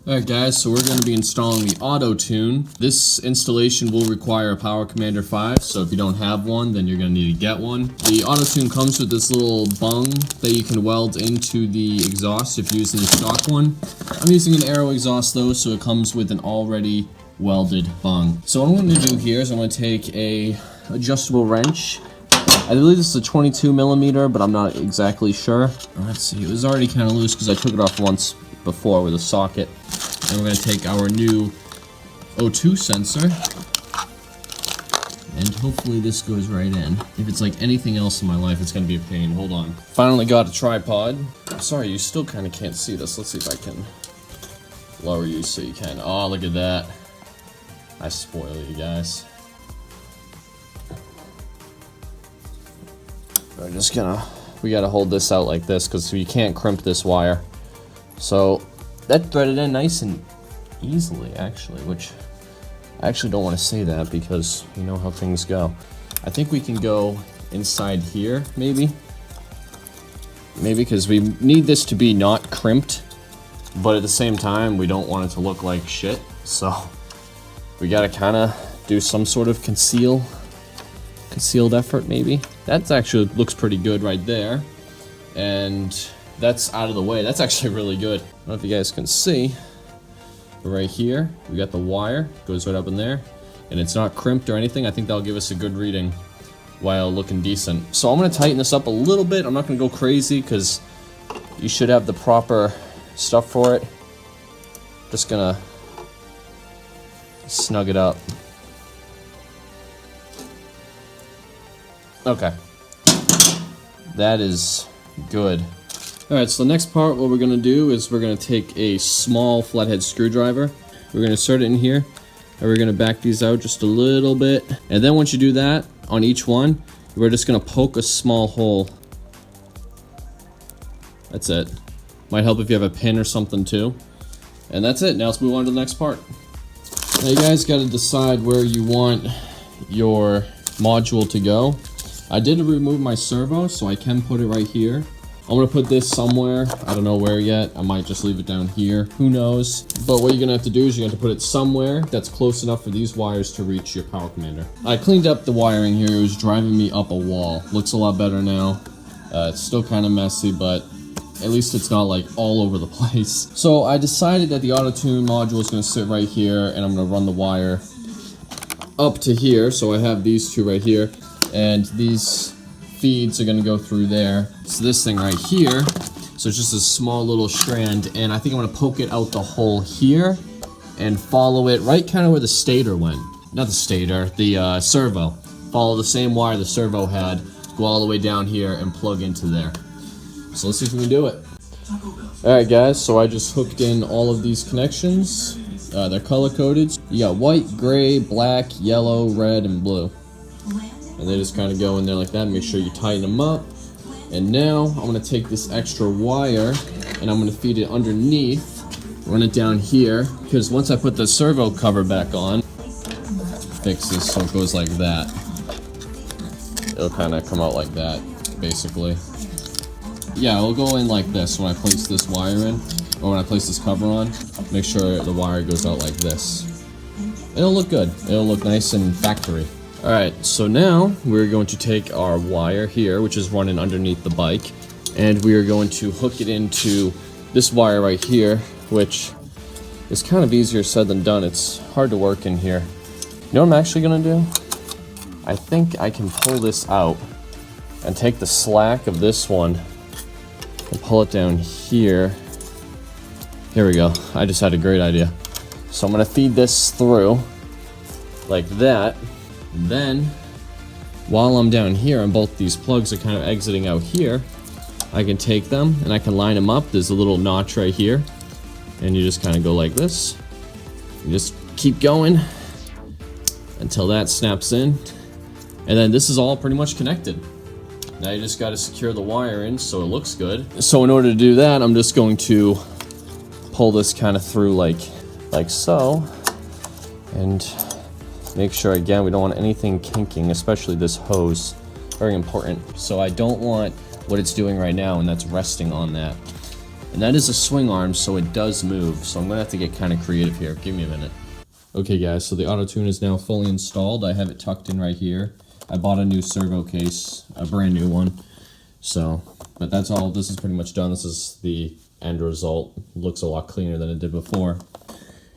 Alright guys, so we're going to be installing the Auto Tune. This installation will require a Power Commander 5, so if you don't have one, then you're going to need to get one. The Auto Tune comes with this little bung that you can weld into the exhaust if you're using the stock one. I'm using an Aero exhaust though, so it comes with an already welded bung. So what I'm going to do here is I'm going to take a adjustable wrench. I believe this is a 22 millimeter, but I'm not exactly sure. Let's see, it was already kind of loose because I took it off once before with a socket. And we're going to take our new O2 sensor, and hopefully this goes right in. If it's like anything else in my life, it's going to be a pain. Hold on. Finally got a tripod. Sorry, you still kind of can't see this. Let's see if I can lower you so you can. Oh, look at that. I spoil you guys. We're just gonna, we gotta hold this out like this because you can't crimp this wire. So that threaded in nice and easily, actually, which I actually don't want to say that because you know how things go. I think we can go inside here, maybe because we need this to be not crimped, but at the same time, we don't want it to look like shit. So we gotta kind of do some sort of concealed effort, maybe. That actually looks pretty good right there, and that's out of the way. That's actually really good. I don't know if you guys can see, but right here we got the wire, goes right up in there, and it's not crimped or anything. I think that'll give us a good reading while looking decent. So I'm gonna tighten this up a little bit. I'm not gonna go crazy because you should have the proper stuff for it. Just gonna snug it up. Okay, that is good. Alright, so the next part, what we're going to do is we're going to take a small flathead screwdriver. We're going to insert it in here, and we're going to back these out just a little bit. And then once you do that, on each one, we're just going to poke a small hole. That's it. Might help if you have a pin or something too. And that's it. Now let's move on to the next part. Now you guys got to decide where you want your module to go. I did remove my servo, so I can put it right here. I'm gonna put this somewhere. I don't know where yet. I might just leave it down here. Who knows? But what you're gonna have to do is you're gonna have to put it somewhere that's close enough for these wires to reach your Power Commander. I cleaned up the wiring here. It was driving me up a wall. Looks a lot better now. It's still kind of messy, but at least it's not like all over the place. So I decided that the Auto Tune module is gonna sit right here, and I'm gonna run the wire up to here. So I have these two right here, and these feeds are going to go through there. So this thing right here, so it's just a small little strand, and I think I'm going to poke it out the hole here and follow it right kind of where the stator went. Not the stator, the servo. Follow the same wire the servo had, go all the way down here and plug into there. So let's see if we can do it. Alright guys, so I just hooked in all of these connections. They're color coded. You got white, gray, black, yellow, red, and blue. And they just kind of go in there like that. Make sure you tighten them up. And now I'm going to take this extra wire and I'm going to feed it underneath, run it down here, because once I put the servo cover back on, fix this so it goes like that. It'll kind of come out like that, basically. Yeah, it'll go in like this when I place this wire in, or when I place this cover on. Make sure the wire goes out like this. It'll look good. It'll look nice and factory. Alright, so now we're going to take our wire here, which is running underneath the bike, and we are going to hook it into this wire right here, which is kind of easier said than done. It's hard to work in here. You know what I'm actually going to do? I think I can pull this out and take the slack of this one and pull it down here. Here we go. I just had a great idea. So I'm going to feed this through like that. Then, while I'm down here and both these plugs are kind of exiting out here, I can take them and I can line them up. There's a little notch right here, and you just kind of go like this. You just keep going until that snaps in, and then this is all pretty much connected. Now you just got to secure the wire in so it looks good. So in order to do that, I'm just going to pull this kind of through like so, and make sure, again, we don't want anything kinking, especially this hose. Very important. So I don't want what it's doing right now, and that's resting on that. And that is a swing arm, so it does move. So I'm gonna have to get kind of creative here. Give me a minute. Okay guys, so the auto tune is now fully installed. I have it tucked in right here. I bought a new servo case, a brand new one. So, but that's all. This is pretty much done. This is the end result. Looks a lot cleaner than it did before.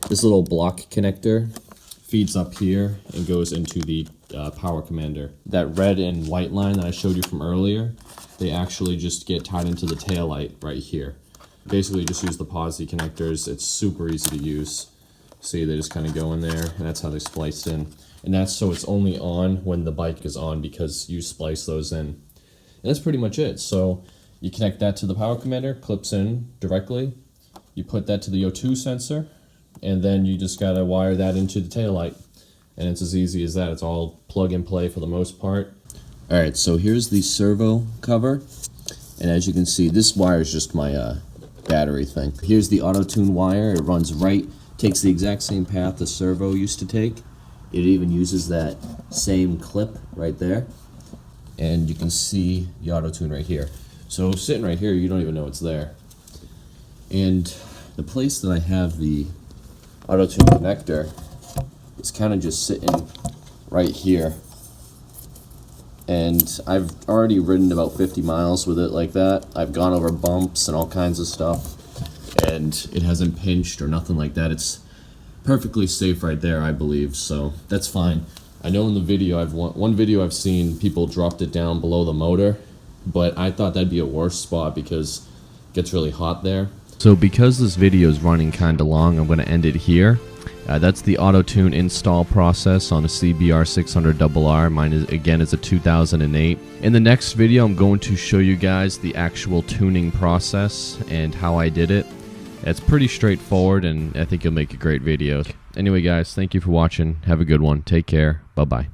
This little block connector feeds up here and goes into the power commander. That red and white line that I showed you from earlier, they actually just get tied into the tail light right here. Basically just use the posi connectors. It's super easy to use. See, they just kind of go in there, and that's how they're spliced in. And that's so it's only on when the bike is on, because you splice those in. And that's pretty much it. So you connect that to the power commander, clips in directly. You put that to the O2 sensor, and then you just gotta wire that into the taillight. And it's as easy as that. It's all plug and play for the most part. All right, so here's the servo cover. And as you can see, this wire is just my battery thing. Here's the auto tune wire. It runs right, takes the exact same path the servo used to take. It even uses that same clip right there. And you can see the auto tune right here. So sitting right here, you don't even know it's there. And the place that I have the auto tune connector is kind of just sitting right here. And I've already ridden about 50 miles with it like that. I've gone over bumps and all kinds of stuff, and it hasn't pinched or nothing like that. It's perfectly safe right there, I believe, so that's fine. I know in the video, one video I've seen, people dropped it down below the motor, but I thought that'd be a worse spot because it gets really hot there. So because this video is running kind of long, I'm going to end it here. That's the auto-tune install process on a CBR600RR. Mine is, again, is a 2008. In the next video, I'm going to show you guys the actual tuning process and how I did it. It's pretty straightforward, and I think you'll make a great video. Anyway, guys, thank you for watching. Have a good one. Take care. Bye-bye.